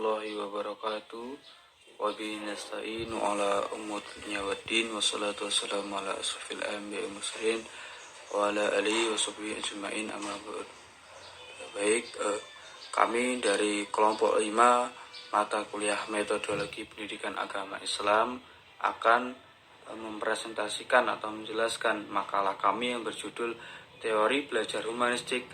warahmatullahi wabarakatuh. Wa bihi nasta'inu ala umuri dunya waddin, wassalatu wassalamu ala asrofil anbiya'i wal mursalin wa ala alihi wa sahbihi ajma'in, amma ba'd. Baik, kami dari kelompok 5 mata kuliah metodologi pendidikan agama Islam akan mempresentasikan atau menjelaskan makalah kami yang berjudul Teori Belajar Humanistik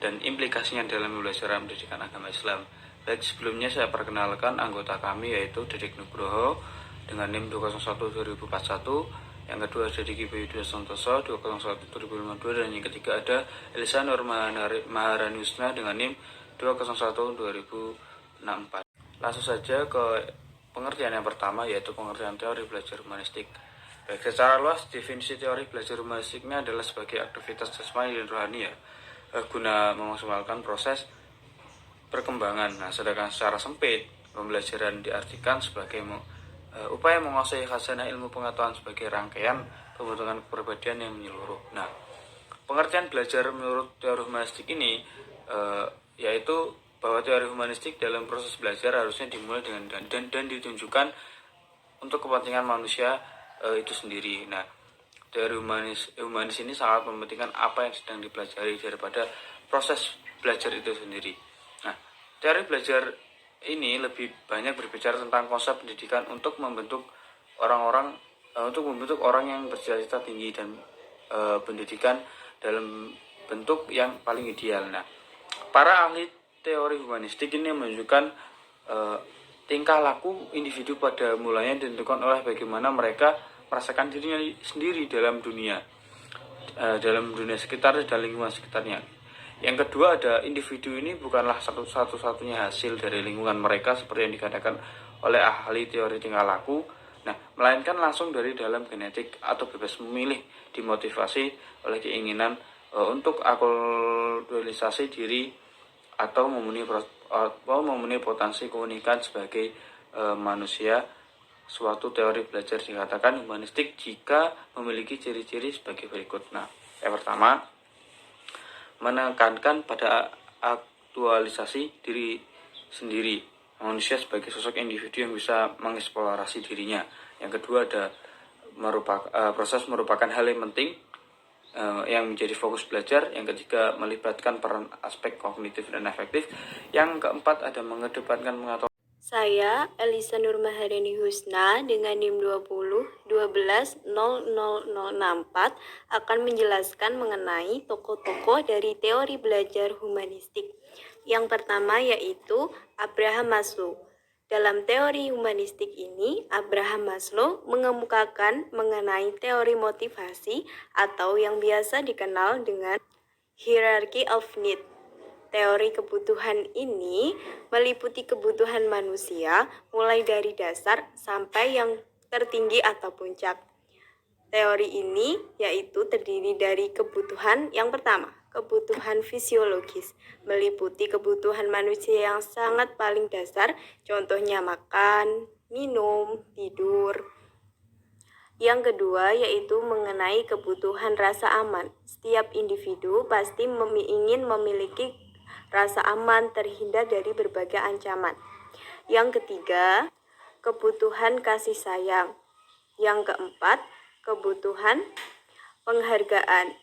dan Implikasinya dalam Pembelajaran Pendidikan Agama Islam. Baik, sebelumnya saya perkenalkan anggota kami, yaitu Didik Nugroho dengan NIM 201-2041, yang kedua ada Diki Bayudya Santoso 201-2052, dan yang ketiga ada Elisa Nur Maharani Husna dengan NIM 201-2064. Langsung saja ke pengertian yang pertama, yaitu pengertian teori belajar humanistik. Baik, secara luas definisi teori belajar humanistiknya adalah sebagai aktivitas jasmani dan rohani guna memaksimalkan proses perkembangan. Nah, sedangkan secara sempit pembelajaran diartikan sebagai upaya menguasai khazanah ilmu pengetahuan sebagai rangkaian pembentukan kepribadian yang menyeluruh. Nah, pengertian belajar menurut teori humanistik ini yaitu bahwa teori humanistik dalam proses belajar harusnya dimulai dengan dan ditunjukkan untuk kepentingan manusia itu sendiri. Nah, teori humanis ini sangat mementingkan apa yang sedang dipelajari daripada proses belajar itu sendiri. Nah, teori belajar ini lebih banyak berbicara tentang konsep pendidikan untuk membentuk orang yang bercita-cita tinggi dan pendidikan dalam bentuk yang paling ideal. Nah, para ahli teori humanistik ini menunjukkan tingkah laku individu pada mulanya ditentukan oleh bagaimana mereka merasakan dirinya sendiri dalam dunia sekitar dan lingkungan sekitarnya. Yang kedua, ada individu ini bukanlah satu-satunya hasil dari lingkungan mereka seperti yang dikatakan oleh ahli teori tingkah laku, melainkan langsung dari dalam genetik atau bebas memilih, dimotivasi oleh keinginan untuk aktualisasi diri atau memenuhi potensi keunikan sebagai manusia. Suatu teori belajar dikatakan humanistik jika memiliki ciri-ciri sebagai berikut. Nah, yang pertama, menekankan pada aktualisasi diri sendiri, manusia sebagai sosok individu yang bisa mengeksplorasi dirinya. Yang kedua, ada proses merupakan hal yang penting yang menjadi fokus belajar. Yang ketiga, melibatkan peran aspek kognitif dan afektif. Yang keempat, ada mengedepankan pengetahuan. Saya Elisa Nur Maharani Husna dengan NIM 2012-00064 akan menjelaskan mengenai tokoh-tokoh dari teori belajar humanistik. Yang pertama yaitu Abraham Maslow. Dalam teori humanistik ini, Abraham Maslow mengemukakan mengenai teori motivasi atau yang biasa dikenal dengan hierarchy of need. Teori kebutuhan ini meliputi kebutuhan manusia mulai dari dasar sampai yang tertinggi atau puncak. Teori ini yaitu terdiri dari kebutuhan yang pertama, kebutuhan fisiologis, meliputi kebutuhan manusia yang sangat paling dasar, contohnya makan, minum, tidur. Yang kedua yaitu mengenai kebutuhan rasa aman. Setiap individu pasti ingin memiliki rasa aman terhindar dari berbagai ancaman. Yang ketiga, kebutuhan kasih sayang. Yang keempat, kebutuhan penghargaan.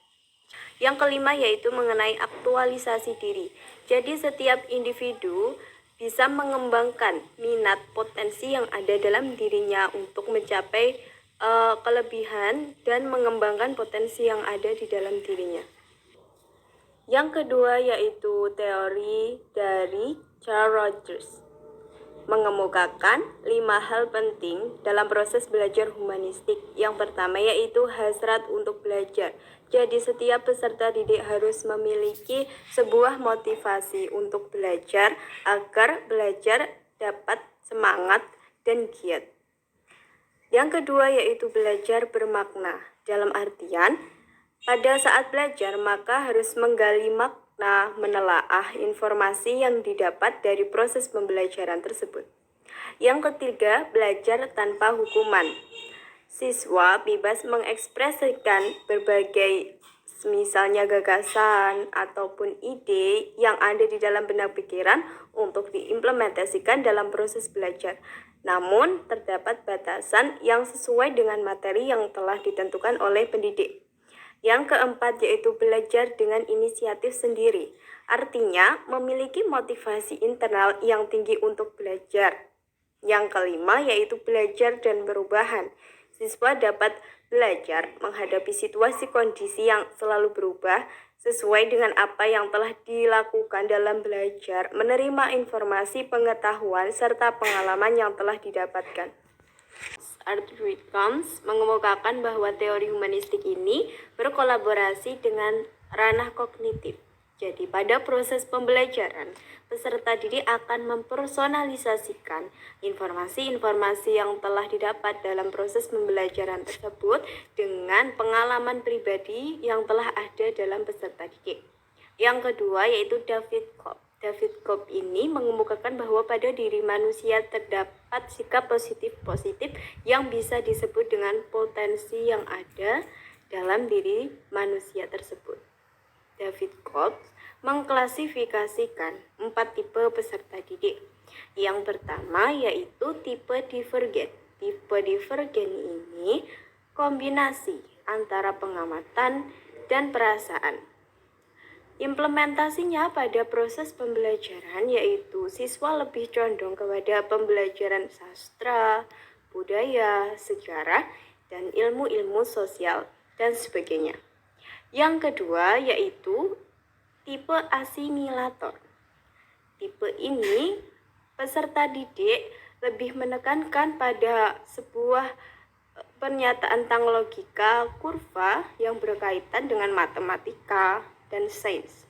Yang kelima yaitu mengenai aktualisasi diri. Jadi setiap individu bisa mengembangkan minat potensi yang ada dalam dirinya untuk mencapai kelebihan dan mengembangkan potensi yang ada di dalam dirinya. Yang kedua yaitu teori dari Carl Rogers, mengemukakan 5 hal penting dalam proses belajar humanistik. Yang pertama yaitu hasrat untuk belajar. Jadi setiap peserta didik harus memiliki sebuah motivasi untuk belajar agar belajar dapat semangat dan giat. Yang kedua yaitu belajar bermakna. Dalam artian, pada saat belajar maka harus menggali makna, menelaah informasi yang didapat dari proses pembelajaran tersebut. Yang ketiga, belajar tanpa hukuman. Siswa bebas mengekspresikan berbagai misalnya gagasan ataupun ide yang ada di dalam benak pikiran untuk diimplementasikan dalam proses belajar. Namun, terdapat batasan yang sesuai dengan materi yang telah ditentukan oleh pendidik. Yang keempat yaitu belajar dengan inisiatif sendiri. Artinya, memiliki motivasi internal yang tinggi untuk belajar. Yang kelima yaitu belajar dan perubahan. Siswa dapat belajar menghadapi situasi kondisi yang selalu berubah sesuai dengan apa yang telah dilakukan dalam belajar, menerima informasi, pengetahuan, serta pengalaman yang telah didapatkan. Arthur Combs mengemukakan bahwa teori humanistik ini berkolaborasi dengan ranah kognitif. Jadi pada proses pembelajaran, peserta didik akan mempersonalisasikan informasi-informasi yang telah didapat dalam proses pembelajaran tersebut dengan pengalaman pribadi yang telah ada dalam peserta didik. Yang kedua yaitu David Cobb. David Cobb ini mengemukakan bahwa pada diri manusia terdapat sikap positif-positif yang bisa disebut dengan potensi yang ada dalam diri manusia tersebut. David Cobb mengklasifikasikan 4 tipe peserta didik. Yang pertama yaitu tipe divergen. Tipe divergen ini kombinasi antara pengamatan dan perasaan. Implementasinya pada proses pembelajaran yaitu siswa lebih condong kepada pembelajaran sastra, budaya, sejarah, dan ilmu-ilmu sosial, dan sebagainya. Yang kedua yaitu tipe asimilator. Tipe ini peserta didik lebih menekankan pada sebuah pernyataan tentang logika kurva yang berkaitan dengan matematika dan sains.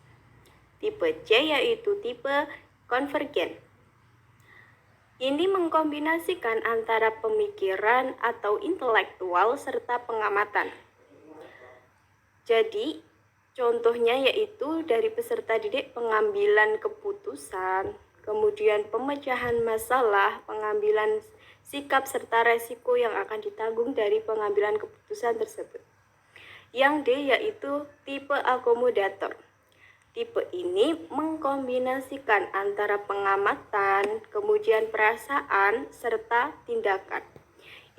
Tipe C yaitu tipe konvergen. Ini mengkombinasikan antara pemikiran atau intelektual serta pengamatan. Jadi, contohnya yaitu dari peserta didik pengambilan keputusan, kemudian pemecahan masalah, pengambilan sikap serta resiko yang akan ditanggung dari pengambilan keputusan tersebut. Yang D yaitu tipe akomodator. Tipe ini mengkombinasikan antara pengamatan, kemudian perasaan, serta tindakan.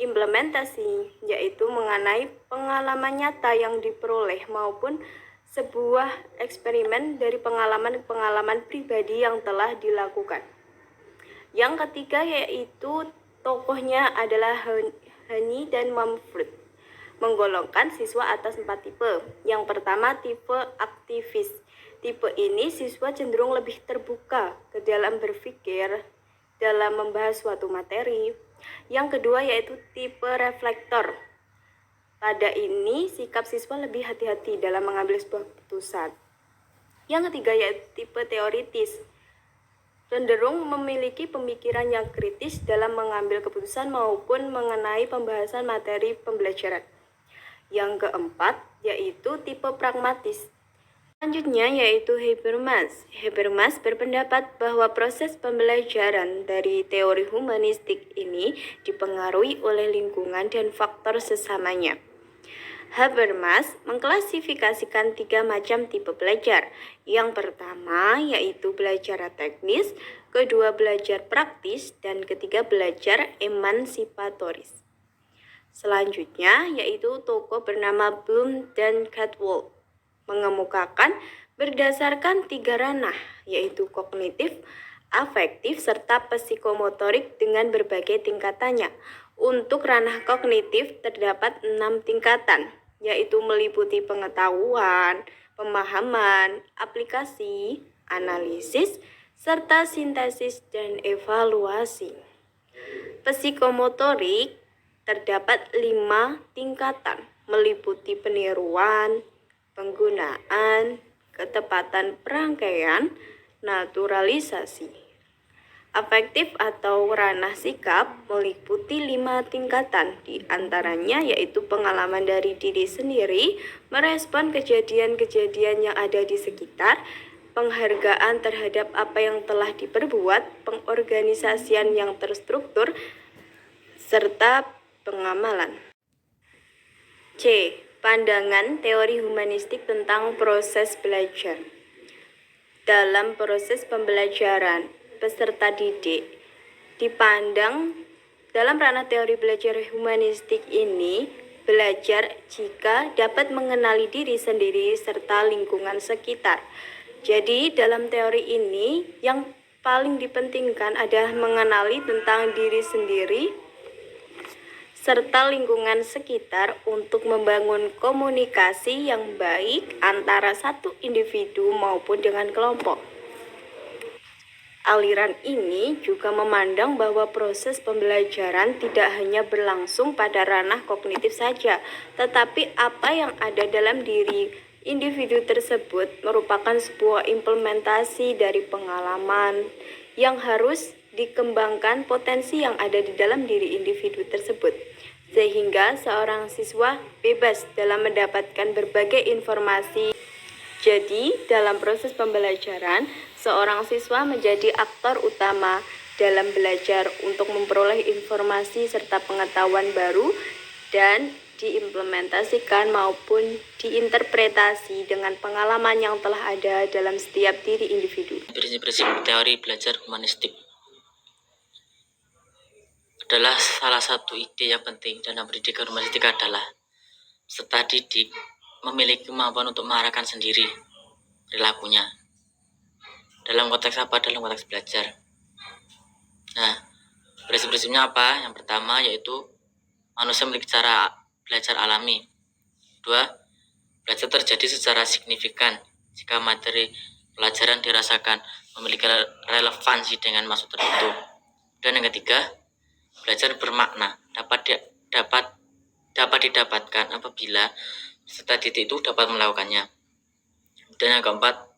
Implementasi yaitu mengenai pengalaman nyata yang diperoleh maupun sebuah eksperimen dari pengalaman-pengalaman pribadi yang telah dilakukan. Yang ketiga yaitu tokohnya adalah Hani dan Mumford, menggolongkan siswa atas 4 tipe. Yang pertama tipe aktivis. Tipe ini siswa cenderung lebih terbuka ke dalam berpikir dalam membahas suatu materi. Yang kedua yaitu tipe reflektor. Pada ini sikap siswa lebih hati-hati dalam mengambil sebuah keputusan. Yang ketiga yaitu tipe teoritis. Cenderung memiliki pemikiran yang kritis dalam mengambil keputusan maupun mengenai pembahasan materi pembelajaran. Yang keempat yaitu tipe pragmatis. Selanjutnya yaitu Habermas. Habermas berpendapat bahwa proses pembelajaran dari teori humanistik ini dipengaruhi oleh lingkungan dan faktor sesamanya. Habermas mengklasifikasikan 3 macam tipe belajar. Yang pertama yaitu belajar teknis, kedua belajar praktis, dan ketiga belajar emansipatoris. Selanjutnya yaitu tokoh bernama Bloom dan Catwalk mengemukakan berdasarkan 3 ranah yaitu kognitif, afektif, serta psikomotorik dengan berbagai tingkatannya. Untuk ranah kognitif terdapat 6 tingkatan yaitu meliputi pengetahuan, pemahaman, aplikasi, analisis, serta sintesis dan evaluasi. Psikomotorik terdapat 5 tingkatan meliputi peniruan, penggunaan, ketepatan perangkaian, naturalisasi. Afektif atau ranah sikap meliputi 5 tingkatan, di antaranya yaitu pengalaman dari diri sendiri, merespon kejadian-kejadian yang ada di sekitar, penghargaan terhadap apa yang telah diperbuat, pengorganisasian yang terstruktur, serta pengamalan. C. Pandangan teori humanistik tentang proses belajar. Dalam proses pembelajaran, peserta didik dipandang dalam ranah teori belajar humanistik ini belajar jika dapat mengenali diri sendiri serta lingkungan sekitar. Jadi dalam teori ini yang paling dipentingkan adalah mengenali tentang diri sendiri serta lingkungan sekitar untuk membangun komunikasi yang baik antara satu individu maupun dengan kelompok. Aliran ini juga memandang bahwa proses pembelajaran tidak hanya berlangsung pada ranah kognitif saja, tetapi apa yang ada dalam diri individu tersebut merupakan sebuah implementasi dari pengalaman yang harus dikembangkan potensi yang ada di dalam diri individu tersebut, sehingga seorang siswa bebas dalam mendapatkan berbagai informasi. Jadi, dalam proses pembelajaran, seorang siswa menjadi aktor utama dalam belajar untuk memperoleh informasi serta pengetahuan baru dan diimplementasikan maupun diinterpretasi dengan pengalaman yang telah ada dalam setiap diri individu. Prinsip-prinsip teori belajar humanistik adalah salah satu ide yang penting dalam pendidikan humanistik adalah peserta didik memiliki kemampuan untuk mengarahkan sendiri perilakunya. Dalam konteks apa? Dalam konteks belajar. Nah, prinsip-prinsipnya apa? Yang pertama yaitu manusia memiliki cara belajar alami. Dua, belajar terjadi secara signifikan jika materi pelajaran dirasakan memiliki relevansi dengan maksud tertentu. Dan yang ketiga, belajar bermakna dapat didapatkan apabila peserta didik itu dapat melakukannya. Dan yang keempat,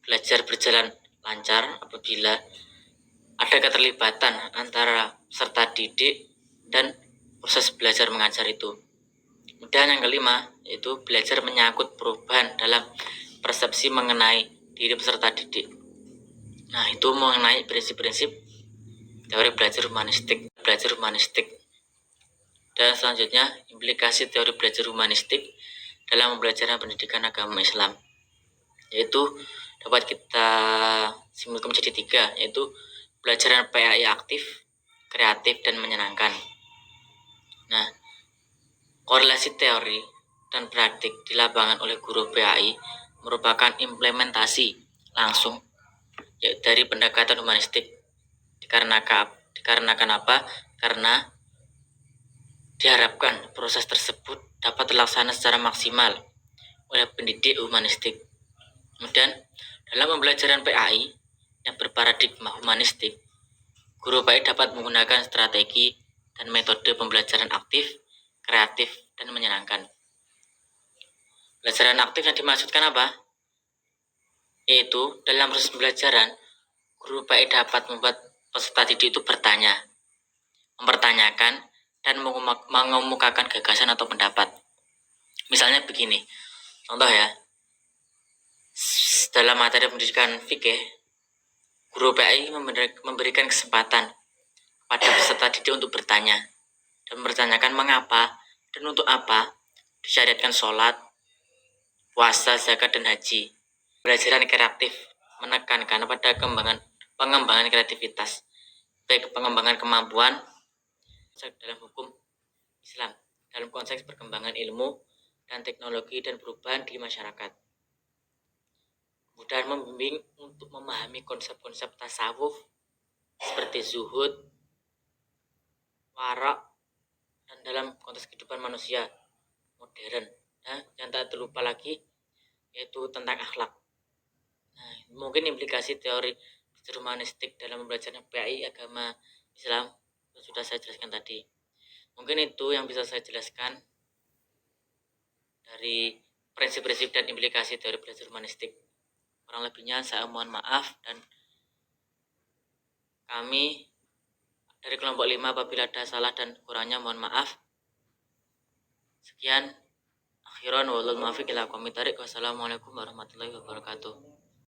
belajar berjalan lancar apabila ada keterlibatan antara peserta didik dan proses belajar mengajar itu. Dan yang kelima, yaitu belajar menyangkut perubahan dalam persepsi mengenai diri peserta didik. Nah, itu mengenai prinsip-prinsip teori belajar humanistik. Dan selanjutnya, implikasi teori belajar humanistik dalam pembelajaran pendidikan agama Islam, yaitu dapat kita simpulkan menjadi tiga, yaitu pelajaran PAI aktif, kreatif, dan menyenangkan. Nah, korelasi teori dan praktik di lapangan oleh guru PAI merupakan implementasi langsung dari pendekatan humanistik. Dikarenakan apa? Karena diharapkan proses tersebut dapat terlaksana secara maksimal oleh pendidik humanistik. Kemudian, dalam pembelajaran PAI yang berparadigma humanistik, guru PAI dapat menggunakan strategi dan metode pembelajaran aktif, kreatif, dan menyenangkan. Pembelajaran aktif yang dimaksudkan apa? Yaitu dalam proses pembelajaran, guru PAI dapat membuat peserta didik itu bertanya, mempertanyakan, dan mengemukakan gagasan atau pendapat. Misalnya begini, contoh ya, dalam materi pendidikan fikih, guru PAI memberikan kesempatan pada peserta didik untuk bertanya dan mempertanyakan mengapa dan untuk apa disyariatkan sholat, puasa, zakat, dan haji. Pelajaran kreatif menekankan pada pengembangan kreativitas, baik pengembangan kemampuan dalam hukum Islam, dalam konteks perkembangan ilmu dan teknologi dan perubahan di masyarakat. Kemudian membimbing untuk memahami konsep-konsep tasawuf seperti zuhud, warak, dan dalam konteks kehidupan manusia modern. Nah, yang tak terlupa lagi yaitu tentang akhlak. Nah, mungkin implikasi teori humanistik dalam pembelajaran PAI agama Islam sudah saya jelaskan tadi. Mungkin itu yang bisa saya jelaskan dari prinsip-prinsip dan implikasi teori belajar humanistik. Kurang lebihnya saya mohon maaf, dan kami dari kelompok 5 apabila ada salah dan kurangnya mohon maaf. Sekian, akhiran walul muwaffiq ila aqwamit thoriq. Wassalamualaikum warahmatullahi wabarakatuh.